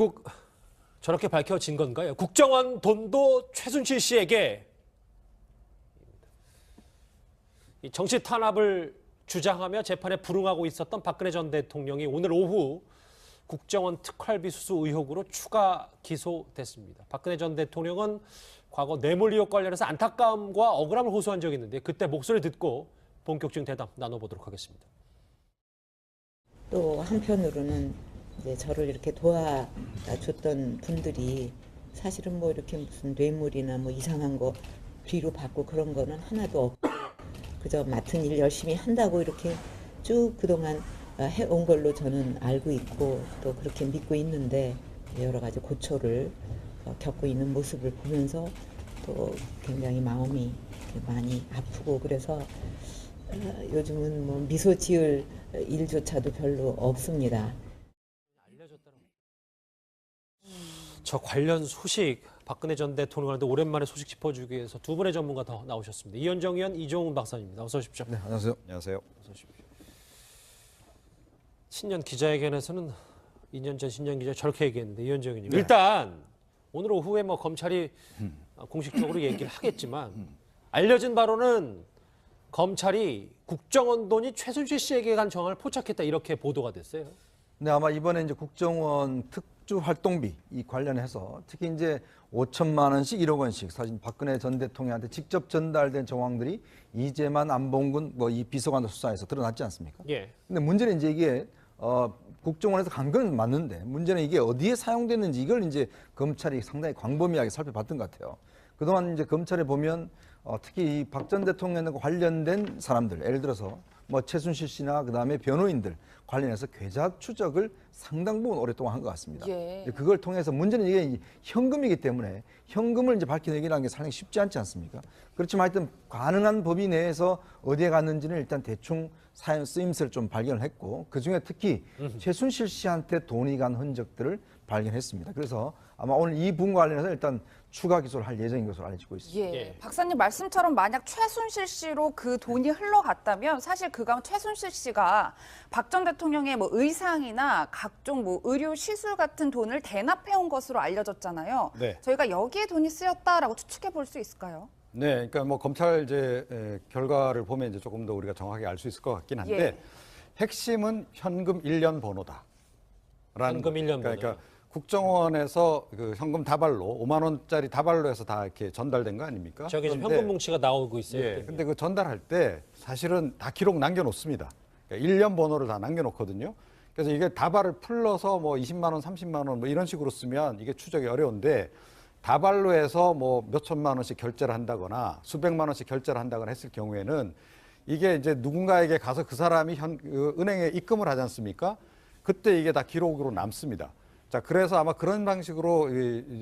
결국 저렇게 밝혀진 건가요? 국정원 돈도 최순실 씨에게 이 정치 탄압을 주장하며 재판에 불응하고 있었던 박근혜 전 대통령이 오늘 오후 국정원 특활비 수수 의혹으로 추가 기소됐습니다. 박근혜 전 대통령은 과거 뇌물 의혹 관련해서 안타까움과 억울함을 호소한 적이 있는데 그때 목소리 듣고 본격적인 대담 나눠보도록 하겠습니다. 또 한편으로는 이제 저를 이렇게 도와줬던 분들이 사실은 뭐 이렇게 무슨 뇌물이나 뭐 이상한 거 뒤로 받고 그런 거는 하나도 없고 그저 맡은 일 열심히 한다고 이렇게 쭉 그동안 해온 걸로 저는 알고 있고 또 그렇게 믿고 있는데 여러 가지 고초를 겪고 있는 모습을 보면서 또 굉장히 마음이 많이 아프고 그래서 요즘은 뭐 미소 지을 일조차도 별로 없습니다. 저 관련 소식 박근혜 전 대통령한테 오랜만에 소식 짚어주기 위해서 두 분의 전문가 더 나오셨습니다. 이현정 의원, 이종훈 박사님입니다. 어서 오십시오. 네, 안녕하세요. 안녕하세요. 어서 오십시오. 신년 기자회견에서는 2년 전 신년 기자 저렇게 얘기했는데 이현정 의원님 일단 오늘 오후에 뭐 검찰이 공식적으로 얘기를 하겠지만 알려진 바로는 검찰이 국정원 돈이 최순실 씨에게 간 정황을 포착했다 이렇게 보도가 됐어요. 네, 아마 이번에 이제 국정원 특주 활동비 이 관련해서 특히 이제 5천만 원씩 1억 원씩 사실 박근혜 전 대통령한테 직접 전달된 정황들이 이재만 안봉근 뭐 이 비서관 수사에서 드러났지 않습니까? 예. 근데 문제는 이제 이게 국정원에서 간 건 맞는데 문제는 이게 어디에 사용됐는지 이걸 이제 검찰이 상당히 광범위하게 살펴봤던 것 같아요. 그동안 이제 검찰에 보면 특히 박 전 대통령과 관련된 사람들, 예를 들어서 뭐 최순실 씨나 그다음에 변호인들 관련해서 계좌 추적을 상당 부분 오랫동안 한 것 같습니다. 예. 그걸 통해서 문제는 이게 현금이기 때문에 현금을 이제 밝혀내기라는 게 상당히 쉽지 않지 않습니까? 그렇지만 하여튼 가능한 범위 내에서 어디에 갔는지는 일단 대충 사용 쓰임새를 좀 발견을 했고 그중에 특히 최순실 씨한테 돈이 간 흔적들을 발견했습니다. 그래서 아마 오늘 이 부분과 관련해서 일단 추가 기소를 할 예정인 것으로 알려지고 있습니다. 예. 예. 박사님 말씀처럼 만약 최순실 씨로 그 돈이 흘러갔다면 사실 그간 최순실 씨가 박 전 대통령의 뭐 의상이나 각종 뭐 의료 시술 같은 돈을 대납해온 것으로 알려졌잖아요. 네. 저희가 여기에 돈이 쓰였다라고 추측해 볼 수 있을까요? 네, 그러니까 뭐 검찰 이제 결과를 보면 이제 조금 더 우리가 정확하게 알 수 있을 것 같긴 한데 예. 핵심은 현금 1년 번호다. 현금 1년 번호. 그러니까 국정원에서 그 현금 다발로 5만 원짜리 다발로 해서 다 이렇게 전달된 거 아닙니까? 저기 지금 그런데, 현금 뭉치가 나오고 있어요. 예, 근데 그 전달할 때 사실은 다 기록 남겨놓습니다. 그러니까 1년 번호를 다 남겨놓거든요. 그래서 이게 다발을 풀러서 뭐 20만 원, 30만 원 뭐 이런 식으로 쓰면 이게 추적이 어려운데 다발로 해서 뭐 몇 천만 원씩 결제를 한다거나 수백만 원씩 결제를 한다거나 했을 경우에는 이게 이제 누군가에게 가서 그 사람이 그 은행에 입금을 하지 않습니까? 그때 이게 다 기록으로 남습니다. 자, 그래서 아마 그런 방식으로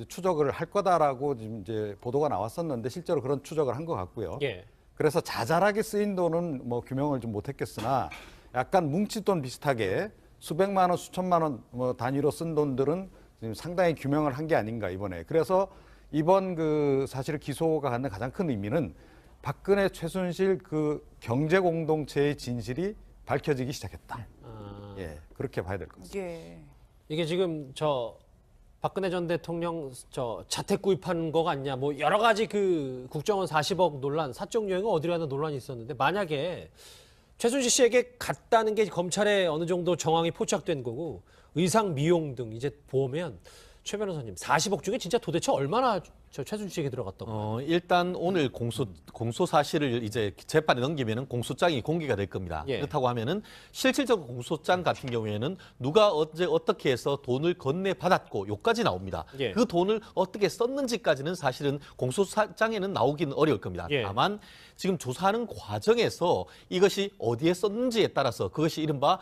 추적을 할 거다라고 지금 이제 보도가 나왔었는데 실제로 그런 추적을 한 것 같고요. 예. 그래서 자잘하게 쓰인 돈은 뭐 규명을 좀 못했겠으나 약간 뭉칫돈 비슷하게 수백만 원, 수천만 원 뭐 단위로 쓴 돈들은 지금 상당히 규명을 한 게 아닌가 이번에. 그래서 이번 그 사실 기소가 갖는 가장 큰 의미는 박근혜 최순실 그 경제 공동체의 진실이 밝혀지기 시작했다. 예, 그렇게 봐야 될 것 같습니다. 예. 이게 지금 저 박근혜 전 대통령 저 자택 구입한 거 같냐 뭐 여러 가지 그 국정원 40억 논란 사적 유형은 어디로 가는 논란이 있었는데 만약에 최순실 씨에게 갔다는 게 검찰에 어느 정도 정황이 포착된 거고 의상 미용 등 이제 보면 최 변호사님 40억 중에 진짜 도대체 얼마나 저 최순실 씨에게 들어갔던 거예요? 일단 오늘 공소 사실을 이제 재판에 넘기면은 공소장이 공개가 될 겁니다. 예. 그렇다고 하면은 실질적 공소장 같은 경우에는 누가 언제 어떻게 해서 돈을 건네 받았고 요까지 나옵니다. 예. 그 돈을 어떻게 썼는지까지는 사실은 공소장에는 나오기는 어려울 겁니다. 예. 다만 지금 조사하는 과정에서 이것이 어디에 썼는지에 따라서 그것이 이른바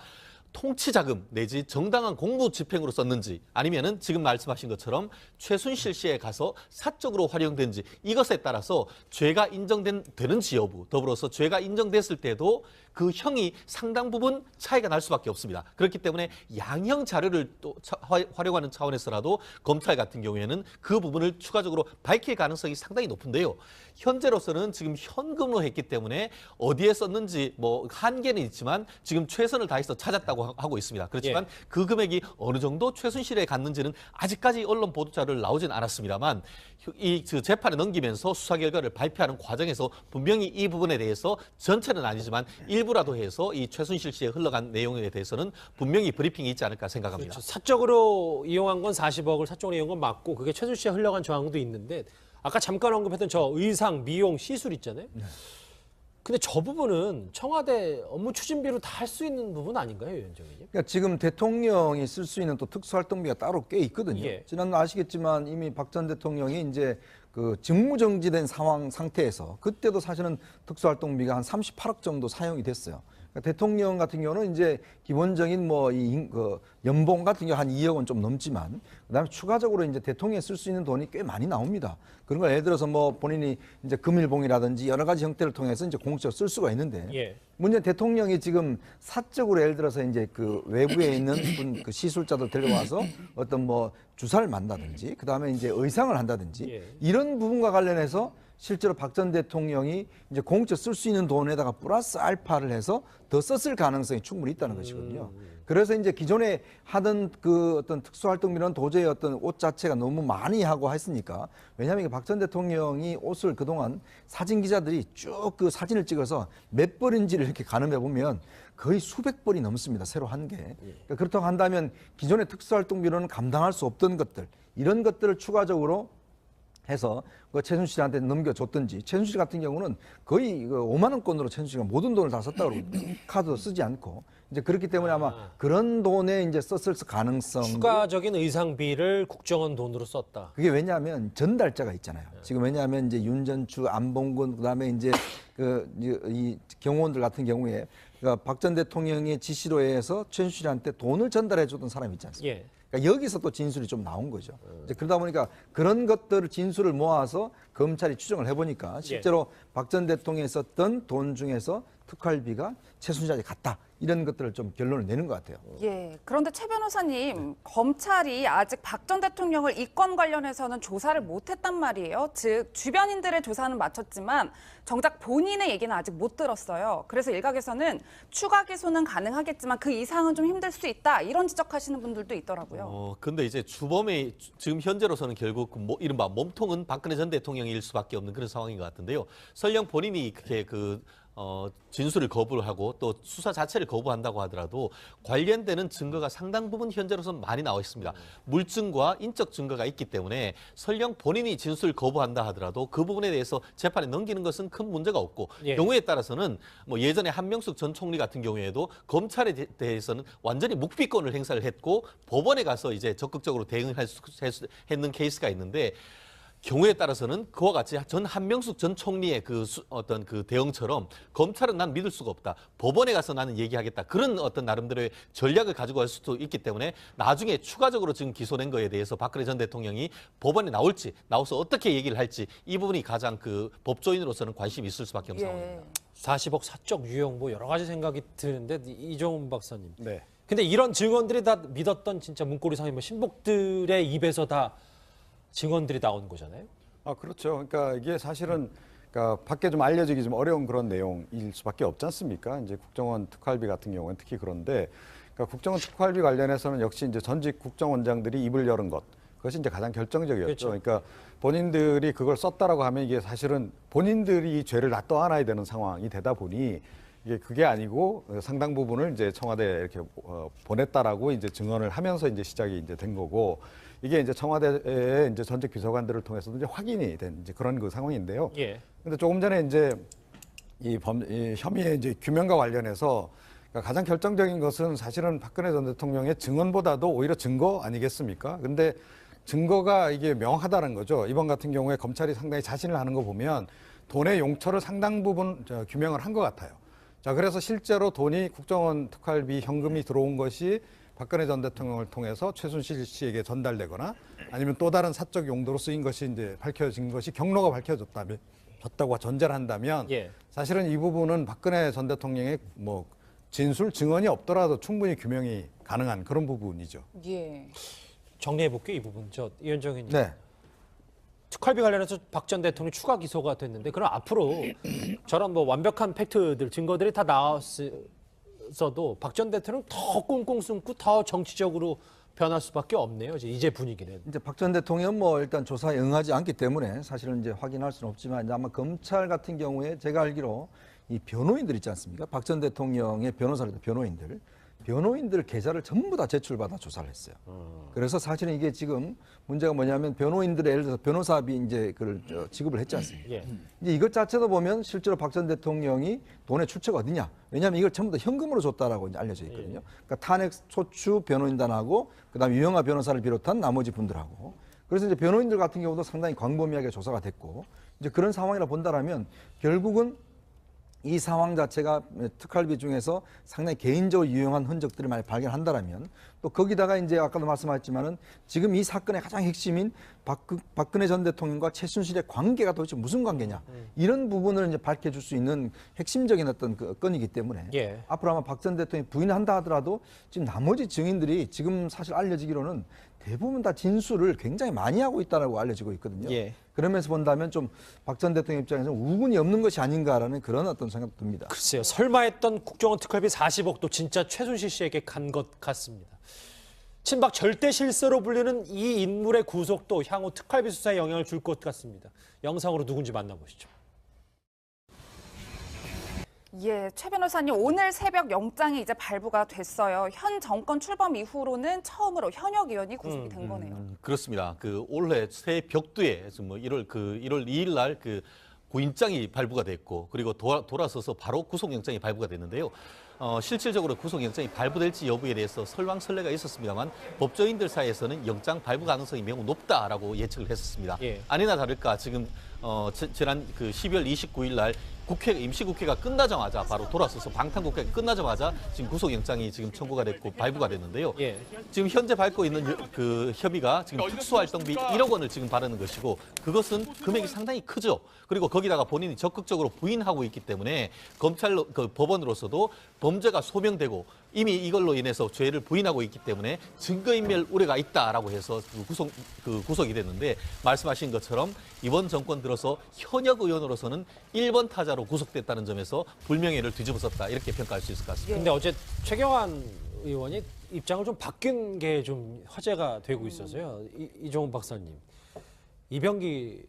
통치자금 내지 정당한 공무 집행으로 썼는지 아니면은 지금 말씀하신 것처럼 최순실 씨에 가서 사적으로 활용된지 이것에 따라서 죄가 인정되는지 여부 더불어서 죄가 인정됐을 때도 그 형이 상당 부분 차이가 날 수밖에 없습니다. 그렇기 때문에 양형 자료를 또 활용하는 차원에서라도 검찰 같은 경우에는 그 부분을 추가적으로 밝힐 가능성이 상당히 높은데요. 현재로서는 지금 현금으로 했기 때문에 어디에 썼는지 뭐 한계는 있지만 지금 최선을 다해서 찾았다고 하고 있습니다. 그렇지만 그 금액이 어느 정도 최순실에 갔는지는 아직까지 언론 보도 자료를 나오진 않았습니다만 이 재판에 넘기면서 수사 결과를 발표하는 과정에서 분명히 이 부분에 대해서 전체는 아니지만 일부라도 해서 이 최순실 씨에 흘러간 내용에 대해서는 분명히 브리핑이 있지 않을까 생각합니다. 그렇죠. 사적으로 이용한 건 40억을 사적으로 이용한 건 맞고 그게 최순실에 흘러간 정황도 있는데 아까 잠깐 언급했던 저 의상, 미용, 시술 있잖아요. 근데 저 부분은 청와대 업무 추진비로 다 할 수 있는 부분 아닌가요, 위원장님? 그러니까 지금 대통령이 쓸 수 있는 또 특수활동비가 따로 꽤 있거든요. 예. 지난 아시겠지만 이미 박 전 대통령이 이제 그 직무정지된 상태에서 그때도 사실은 특수활동비가 한 38억 정도 사용이 됐어요. 그러니까 대통령 같은 경우는 이제 기본적인 뭐 그 연봉 같은 경우 한 2억은 좀 넘지만 그다음에 추가적으로 이제 대통령이 쓸 수 있는 돈이 꽤 많이 나옵니다. 그런 걸 예를 들어서 뭐 본인이 이제 금일봉이라든지 여러 가지 형태를 통해서 이제 공적으로 쓸 수가 있는데 예. 문제는 대통령이 지금 사적으로 예를 들어서 이제 그 외부에 있는 그 시술자들 데려와서 어떤 뭐 주사를 만다든지 그다음에 이제 의상을 한다든지 예. 이런 부분과 관련해서 실제로 박 전 대통령이 이제 공적 쓸 수 있는 돈에다가 플러스 알파를 해서 더 썼을 가능성이 충분히 있다는 것이거든요. 그래서 이제 기존에 하던 그 어떤 특수활동비는 도저히 어떤 옷 자체가 너무 많이 하고 했으니까 왜냐하면 박 전 대통령이 옷을 그동안 사진 기자들이 쭉 그 사진을 찍어서 몇 벌인지를 이렇게 가늠해 보면 거의 수백 벌이 넘습니다. 새로 한 게. 그러니까 그렇다고 한다면 기존의 특수활동비로는 감당할 수 없던 것들 이런 것들을 추가적으로 해서 그 최순실한테 넘겨줬든지 최순실 같은 경우는 거의 5만 원권으로 최순실가 모든 돈을 다 썼다고 그러거든요. 카드도 쓰지 않고 이제 그렇기 때문에 아마 그런 돈에 이제 썼을 가능성 추가적인 의상비를 국정원 돈으로 썼다. 그게 왜냐하면 전달자가 있잖아요. 지금 왜냐하면 이제 윤전추, 안봉근 그다음에 이제 이 경호원들 같은 경우에 박 전 대통령의 지시로 해서 최순실한테 돈을 전달해 줬던 사람이 있지 않습니까? 예. 그러니까 여기서 또 진술이 좀 나온 거죠. 이제 그러다 보니까 그런 것들을 진술을 모아서 검찰이 추정을 해보니까 실제로 박 전 대통령이 썼던 돈 중에서 특활비가 최순실한테 갔다. 이런 것들을 좀 결론을 내는 것 같아요. 예. 그런데 최 변호사님, 검찰이 아직 박 전 대통령을 이 건 관련해서는 조사를 못했단 말이에요. 즉 주변인들의 조사는 마쳤지만 정작 본인의 얘기는 아직 못 들었어요. 그래서 일각에서는 추가 기소는 가능하겠지만 그 이상은 좀 힘들 수 있다. 이런 지적하시는 분들도 있더라고요. 근데 이제 주범이 지금 현재로서는 결국 이른바 몸통은 박근혜 전 대통령일 수밖에 없는 그런 상황인 것 같은데요. 설령 본인이 그렇게 진술을 거부를 하고 또 수사 자체를 거부한다고 하더라도 관련되는 증거가 상당 부분 현재로서는 많이 나와 있습니다. 물증과 인적 증거가 있기 때문에 설령 본인이 진술 거부한다 하더라도 그 부분에 대해서 재판에 넘기는 것은 큰 문제가 없고 경우에 따라서는 뭐 예전에 한명숙 전 총리 같은 경우에도 검찰에 대해서는 완전히 묵비권을 행사를 했고 법원에 가서 이제 적극적으로 대응을 했는 케이스가 있는데 경우에 따라서는 그와 같이 전 한명숙 전 총리의 어떤 그 대응처럼 검찰은 난 믿을 수가 없다. 법원에 가서 나는 얘기하겠다. 그런 어떤 나름대로의 전략을 가지고 갈 수도 있기 때문에 나중에 추가적으로 지금 기소된 거에 대해서 박근혜 전 대통령이 법원에 나와서 어떻게 얘기를 할지 이 부분이 가장 그 법조인으로서는 관심이 있을 수밖에 없는 상황입니다. 40억 사적 유용 뭐 여러 가지 생각이 드는데 이종훈 박사님. 네. 근데 이런 증언들이 다 믿었던 진짜 문고리 상인 뭐 신복들의 입에서 다 증언들이 나온 거잖아요. 그렇죠. 그러니까 이게 사실은 그러니까 밖에 좀 알려지기 좀 어려운 그런 내용일 수밖에 없지 않습니까? 이제 국정원 특활비 같은 경우는 특히 그런데 그러니까 국정원 특활비 관련해서는 역시 이제 전직 국정원장들이 입을 열은 것 그것이 이제 가장 결정적이었죠. 그렇죠. 그러니까 본인들이 그걸 썼다라고 하면 이게 사실은 본인들이 죄를 다 떠안아야 되는 상황이 되다 보니 이게 그게 아니고 상당 부분을 이제 청와대에 이렇게 보냈다라고 이제 증언을 하면서 이제 시작이 이제 된 거고 이게 이제 청와대의 이제 전직 비서관들을 통해서도 이제 확인이 된 이제 그런 그 상황인데요. 예. 근데 조금 전에 이제 이 혐의의 이제 규명과 관련해서 그러니까 가장 결정적인 것은 사실은 박근혜 전 대통령의 증언보다도 오히려 증거 아니겠습니까? 근데 증거가 이게 명확하다는 거죠. 이번 같은 경우에 검찰이 상당히 자신을 하는 거 보면 돈의 용처를 상당 부분 규명을 한 것 같아요. 자, 그래서 실제로 돈이 국정원 특활비 현금이 들어온 것이 박근혜 전 대통령을 통해서 최순실 씨에게 전달되거나 아니면 또 다른 사적 용도로 쓰인 것이 이제 밝혀진 것이 경로가 밝혀졌다고 전제를 한다면 사실은 이 부분은 박근혜 전 대통령의 뭐 진술 증언이 없더라도 충분히 규명이 가능한 그런 부분이죠. 예. 정리해 볼게요, 이 부분. 저 이현정 의원님. 네. 특활비 관련해서 박 전 대통령이 추가 기소가 됐는데 그럼 앞으로 저런 뭐 완벽한 팩트들, 증거들이 다 나왔어도 박 전 대통령 더 꽁꽁 숨고 더 정치적으로 변할 수밖에 없네요. 이제 분위기는. 이제 박 전 대통령 뭐 일단 조사에 응하지 않기 때문에 사실은 이제 확인할 수는 없지만 이제 아마 검찰 같은 경우에 제가 알기로 이 변호인들 있지 않습니까? 박 전 대통령의 변호사들, 변호인들 계좌를 전부 다 제출받아 조사를 했어요. 그래서 사실은 이게 지금 문제가 뭐냐면 변호인들의 예를 들어서 변호사비 이제 그걸 지급을 했지 않습니까? 예. 이제 이것 자체도 보면 실제로 박 전 대통령이 돈의 출처가 어디냐? 왜냐하면 이걸 전부 다 현금으로 줬다라고 이제 알려져 있거든요. 그러니까 탄핵 소추 변호인단하고 그다음 유영하 변호사를 비롯한 나머지 분들하고 그래서 이제 변호인들 같은 경우도 상당히 광범위하게 조사가 됐고 이제 그런 상황이라 본다라면 결국은 이 상황 자체가 특활비 중에서 상당히 개인적으로 유용한 흔적들을 많이 발견한다라면 또 거기다가 이제 아까도 말씀하셨지만은 지금 이 사건의 가장 핵심인 박근혜 전 대통령과 최순실의 관계가 도대체 무슨 관계냐 이런 부분을 이제 밝혀줄 수 있는 핵심적인 어떤 그 건이기 때문에 예. 앞으로 아마 박 전 대통령이 부인한다 하더라도 지금 나머지 증인들이 지금 사실 알려지기로는 대부분 다 진술을 굉장히 많이 하고 있다고 알려지고 있거든요. 예. 그러면서 본다면 좀 박 전 대통령 입장에서는 우군이 없는 것이 아닌가라는 그런 어떤 생각도 듭니다. 글쎄요. 설마 했던 국정원 특활비 40억도 진짜 최순실 씨에게 간 것 같습니다. 친박 절대 실세로 불리는 이 인물의 구속도 향후 특활비 수사에 영향을 줄 것 같습니다. 영상으로 누군지 만나보시죠. 예, 최 변호사님 오늘 새벽 영장이 이제 발부가 됐어요. 현 정권 출범 이후로는 처음으로 현역 의원이 구속이 된 거네요. 그렇습니다. 그 올해 새벽두에 뭐 1월 2일 날 그 구인장이 발부가 됐고 그리고 돌아서서 바로 구속영장이 발부가 됐는데요. 실질적으로 구속영장이 발부될지 여부에 대해서 설왕설래가 있었습니다만 법조인들 사이에서는 영장 발부 가능성이 매우 높다라고 예측을 했었습니다. 예. 아니나 다를까 지금 지난 그 12월 29일 날 임시국회가 끝나자마자 바로 돌아서서 방탄국회가 끝나자마자 지금 구속영장이 지금 청구가 됐고 발부가 됐는데요. 예. 지금 현재 받고 있는 그 협의가 지금 특수활동비 1억 원을 지금 바르는 것이고 그것은 금액이 상당히 크죠. 그리고 거기다가 본인이 적극적으로 부인하고 있기 때문에 그 법원으로서도 범죄가 소명되고 이미 이걸로 인해서 죄를 부인하고 있기 때문에 증거인멸 우려가 있다라고 해서 구속이 됐는데 말씀하신 것처럼 이번 정권 들어서 현역 의원으로서는 1번 타자로 구속됐다는 점에서 불명예를 뒤집어섰다 이렇게 평가할 수 있을 것 같습니다. 근데 어제 최경환 의원이 입장을 좀 바뀐 게 좀 화제가 되고 있어서요. 이종훈 박사님, 이병기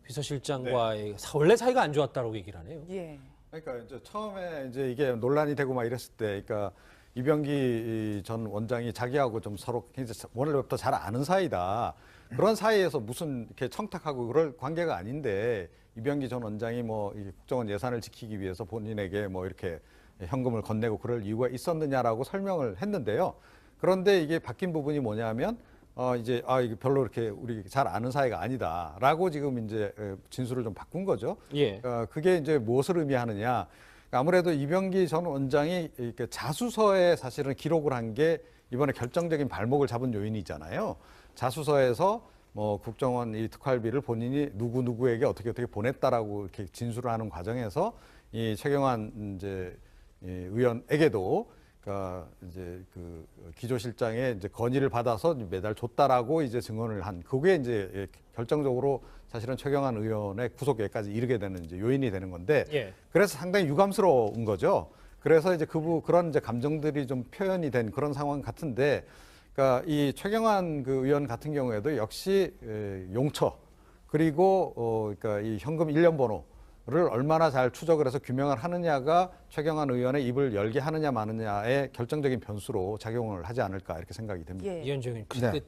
비서실장과의 원래 사이가 안 좋았다고 얘기를 하네요. 예. 그러니까 이제 처음에 이제 이게 논란이 되고 막 이랬을 때, 그러니까 이병기 전 원장이 자기하고 좀 서로 굉장히 원래부터 잘 아는 사이다. 그런 사이에서 무슨 이렇게 청탁하고 그럴 관계가 아닌데 이병기 전 원장이 뭐 이 국정원 예산을 지키기 위해서 본인에게 뭐 이렇게 현금을 건네고 그럴 이유가 있었느냐라고 설명을 했는데요. 그런데 이게 바뀐 부분이 뭐냐면 이게 별로 이렇게 우리 잘 아는 사이가 아니다라고 지금 이제 진술을 좀 바꾼 거죠. 예. 그게 이제 무엇을 의미하느냐? 아무래도 이병기 전 원장이 이렇게 자수서에 사실은 기록을 한 게 이번에 결정적인 발목을 잡은 요인이잖아요. 자수서에서 뭐 국정원 이 특활비를 본인이 누구에게 어떻게 보냈다라고 이렇게 진술을 하는 과정에서 이 최경환 이제 의원에게도 그러니까 이제 그 기조실장의 이제 건의를 받아서 매달 줬다라고 이제 증언을 한 그게 이제 결정적으로 사실은 최경환 의원의 구속에까지 이르게 되는 이제 요인이 되는 건데 예. 그래서 상당히 유감스러운 거죠. 그래서 이제 그런 이제 감정들이 좀 표현이 된 그런 상황 같은데 그러니까 이 최경환 그 의원 같은 경우에도 역시 용처 그리고 그러니까 이 현금 1년 번호를 얼마나 잘 추적을 해서 규명을 하느냐가 최경환 의원의 입을 열게 하느냐 마느냐의 결정적인 변수로 작용을 하지 않을까 이렇게 생각이 됩니다. 예. 이현정 의원, 그때 네.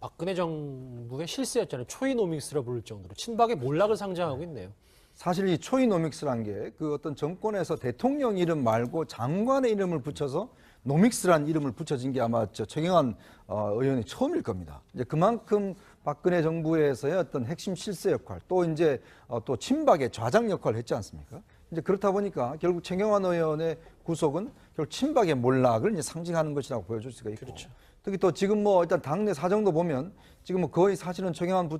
박근혜 정부의 실세였잖아요. 초이노믹스라 부를 정도로 친박의 몰락을 상징하고 있네요. 사실 이 초이노믹스란 게 그 어떤 정권에서 대통령 이름 말고 장관의 이름을 붙여서 노믹스란 이름을 붙여진 게 아마 최경환 의원이 처음일 겁니다. 이제 그만큼 박근혜 정부에서의 어떤 핵심 실세 역할 또 이제 또 친박의 좌장 역할을 했지 않습니까? 이제 그렇다 보니까 결국 최경환 의원의 구속은 결국 친박의 몰락을 이제 상징하는 것이라고 보여줄 수가 있고. 그렇죠. 특히 또 지금 뭐 일단 당내 사정도 보면 지금 뭐 거의 사실은 최경환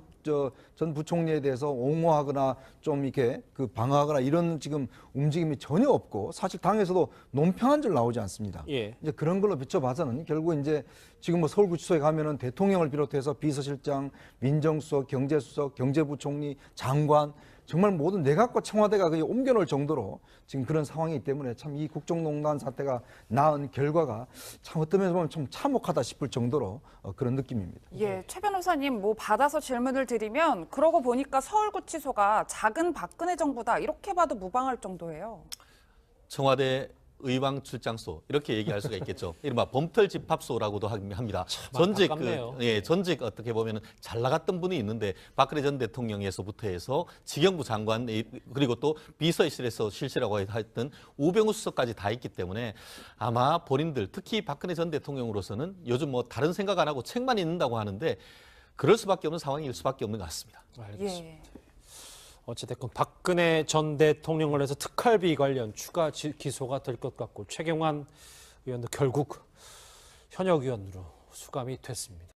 전 부총리에 대해서 옹호하거나 좀 이렇게 그 방어하거나 이런 지금 움직임이 전혀 없고 사실 당에서도 논평한 줄 나오지 않습니다. 예. 이제 그런 걸로 비춰봐서는 결국 이제 지금 뭐 서울구치소에 가면은 대통령을 비롯해서 비서실장, 민정수석, 경제수석, 경제부총리, 장관 정말 모든 내각과 청와대가 거의 옮겨놓을 정도로 지금 그런 상황이기 때문에 참 이 국정농단 사태가 낳은 결과가 참 어떤 면에서 보면 좀 참혹하다 싶을 정도로 그런 느낌입니다. 예, 최 변호사님 뭐 받아서 질문을 드리면 그러고 보니까 서울구치소가 작은 박근혜 정부다 이렇게 봐도 무방할 정도예요. 청와대 의왕 출장소 이렇게 얘기할 수가 있겠죠. 이른바 범털 집합소라고도 합니다. 전직 안타깝네요. 전직 어떻게 보면 잘 나갔던 분이 있는데 박근혜 전 대통령에서부터 해서 지경부 장관 그리고 또 비서실에서 실시라고 했던 우병우 수석까지 다 있기 때문에 아마 본인들 특히 박근혜 전 대통령으로서는 요즘 뭐 다른 생각 안 하고 책만 읽는다고 하는데 그럴 수밖에 없는 상황일 수밖에 없는 것 같습니다. 알겠습니다. 예. 어찌됐건 박근혜 전 대통령을 해서 특활비 관련 추가 기소가 될 것 같고 최경환 의원도 결국 현역 의원으로 수감이 됐습니다.